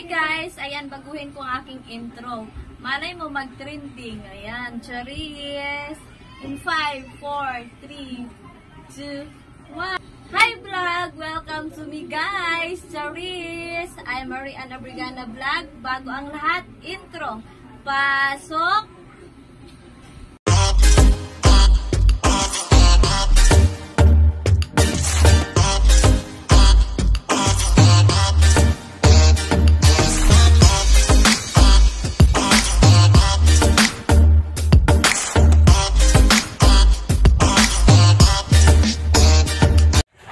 guys, ayan, baguhin ko ang aking intro. Malay mo mag-trending. Ayan, charis. In 5, 4, 3, 2, 1. Hi vlog! Welcome to me guys! Charis! I'm Marian Abrigana Vlog. Bago ang lahat, intro. Pasok!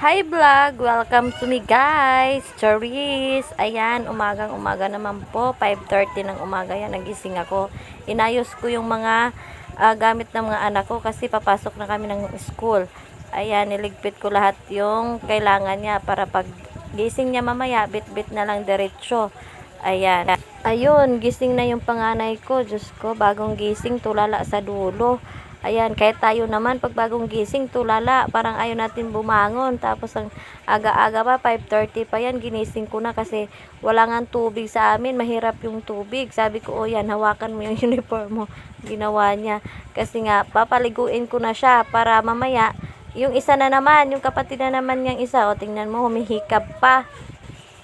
Hi vlog! Welcome to me guys! Charis! Ayan, umagang-umaga naman po. 5:30 ng umaga yan. Nagising ako. Inayos ko yung mga gamit ng mga anak ko kasi papasok na kami ng school. Ayan, niligpit ko lahat yung kailangan niya para pag gising niya mamaya, bit-bit na lang diretso. Ayan. Ayun, gising na yung panganay ko. Diyos ko, bagong gising, tulala sa dulo. Ayan, kahit tayo naman, pag bagong gising, tulala, parang ayaw natin bumangon. Tapos, ang aga-aga pa, 5:30 pa yan, ginising ko na kasi wala nga tubig sa amin, mahirap yung tubig. Sabi ko, oh yan, hawakan mo yung uniform mo. Ginawa niya. Kasi nga, papaliguin ko na siya para mamaya, yung isa na naman, yung kapatid na naman niyang isa, o tingnan mo, humihikab pa.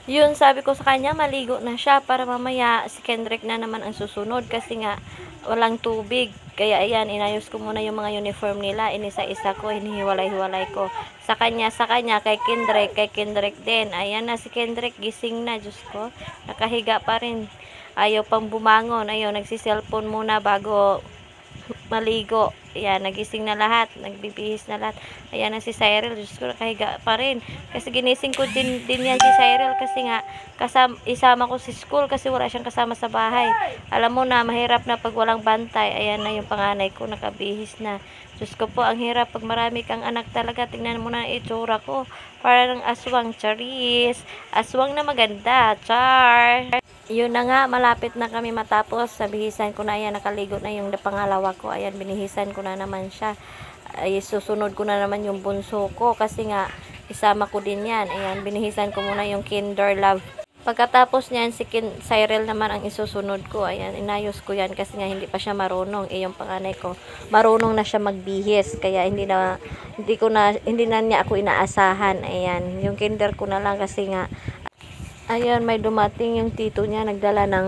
Yun, sabi ko sa kanya, maligo na siya para mamaya si Kendrick na naman ang susunod kasi nga walang tubig. Kaya ayan, inayos ko muna yung mga uniform nila, inisa-isa ko, hinihiwalay-hiwalay ko. Sa kanya, kay Kendrick din. Ayan na si Kendrick, gising na, Diyos ko. Nakahiga pa rin. Ayaw pang bumangon. Ayaw, nagsiselfone muna bago maligo. Ayan, nagising na lahat, nagbibihis na lahat. Ayan na si Cyril, Diyos ko, nakahiga pa rin. Kasi ginising ko din yan si Cyril kasi nga isama ko si school kasi wala siyang kasama sa bahay. Alam mo na, mahirap na pag walang bantay. Ayan na yung panganay ko, nakabihis na. Diyos ko po, ang hirap pag marami kang anak talaga. Tingnan mo na itsura ko. Para ng aswang, Charis. Aswang na maganda, char. Yun na nga, malapit na kami matapos. Sabihisan ko na, ayan, nakaligo na yung pangalawa ko. Ayan, binihisan ko na naman siya. Ay, susunod ko na naman yung bunso ko kasi nga, isama ko din yan. Ayan, binihisan ko muna yung Kinder Love. Pagkatapos niyan, si Cyril naman ang isusunod ko. Ayan, inayos ko yan kasi nga hindi pa siya marunong. Yung panganay ko, marunong na siya magbihis. Kaya hindi na niya ako inaasahan. Ayan, yung kinder ko na lang kasi nga, ayan, may dumating yung tito niya, nagdala ng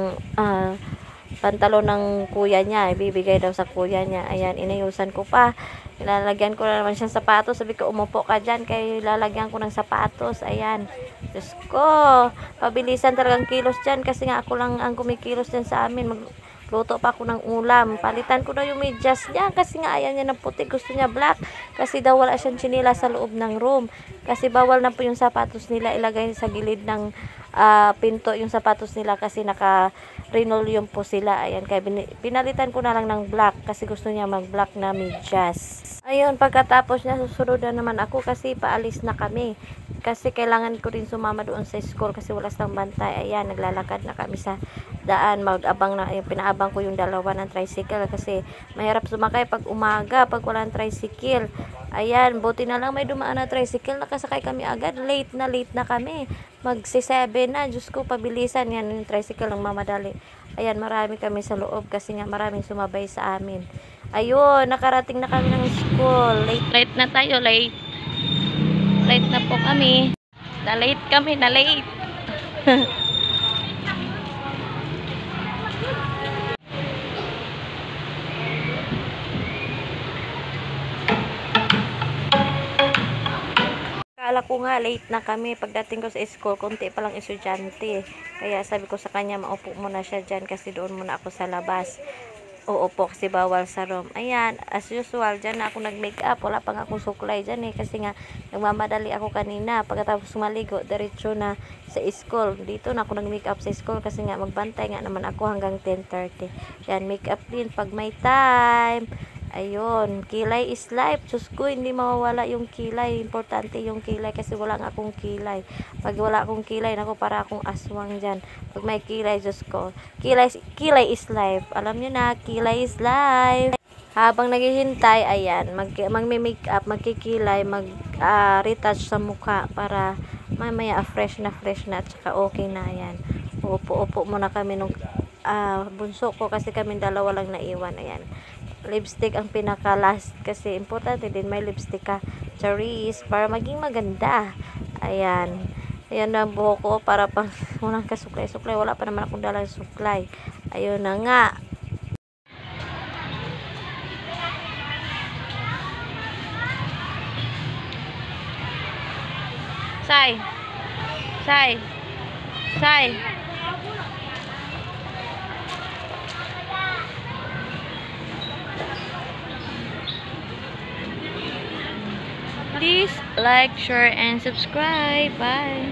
pantalon ng kuya niya, ibibigay daw sa kuya niya. Ayan, inayusan ko pa. Ilalagyan ko na naman siyang sapatos. Sabi ko, umupo ka dyan, kaya ilalagyan ko ng sapatos. Ayan, Diyos ko, pabilisan talagang kilos dyan kasi nga ako lang ang kumikilos dyan sa amin. Magluto pa ako ng ulam. Palitan ko na yung medyas niya kasi nga ayaw niya ng puti, gusto niya black kasi daw wala siyang tsinila sa loob ng room kasi bawal na po yung sapatos nila ilagay sa gilid ng pinto yung sapatos nila kasi naka-linoleum po sila. Ayan, kaya pinalitan ko na lang ng black kasi gusto niya mag-black na medyas. Ayun, pagkatapos niya, susunod na naman ako kasi paalis na kami. Kasi kailangan ko rin sumama doon sa school kasi wala silang bantay. Ayan, naglalakad na kami sa daan. Pinaabang ko yung dalawa ng tricycle kasi mahirap sumakay pag umaga, pag walang tricycle. Ayan, buti na lang may dumaan na tricycle. Nakasakay kami agad. Late na kami. Magsi-7 na. Diyos ko, pabilisan. Yan, yung tricycle ng mamadali. Ayan, marami kami sa loob kasi nga maraming sumabay sa amin. Ayun, nakarating na kami ng school. Late na tayo, late. Late na po kami. Na-late kami, na-late. Akala ko nga late na kami. Pagdating ko sa school, konti pa lang estudyante. Kaya sabi ko sa kanya, maupo muna siya dyan kasi doon muna ako sa labas. Uupo kasi bawal sa room. Ayan, as usual, dyan na ako nag-makeup. Wala pang akong suklay dyan kasi nga nagmamadali ako kanina. Pagkatapos maligo, diretso na sa school. Dito na ako nag-makeup sa school kasi nga magbantay nga naman ako hanggang 10:30. Yan, makeup din pag may time. Ayun, kilay is life. Diyos ko, hindi mawawala yung kilay. Importante yung kilay kasi wala nga akong kilay. Pag wala akong kilay, nako, para akong aswang dyan. Pag may kilay, Diyos ko, kilay is life. Alam nyo na, kilay is life. Habang naghihintay, ayan, magme-makeup, magkikilay, retouch sa mukha para mamaya fresh na at saka okay na, ayan. Upo-upo muna kami nung bunso ko kasi kami dalawa lang naiwan. Ayan. Lipstick ang pinaka last kasi importante din may lipstick ka, Charis, para maging maganda. Ayan. Ayan na ang buhok ko para pang unang kasuklay-suklay. Wala pa naman akong dalang suklay. Ayun na nga. Say. Say. Say. Please like, share, and subscribe. Bye.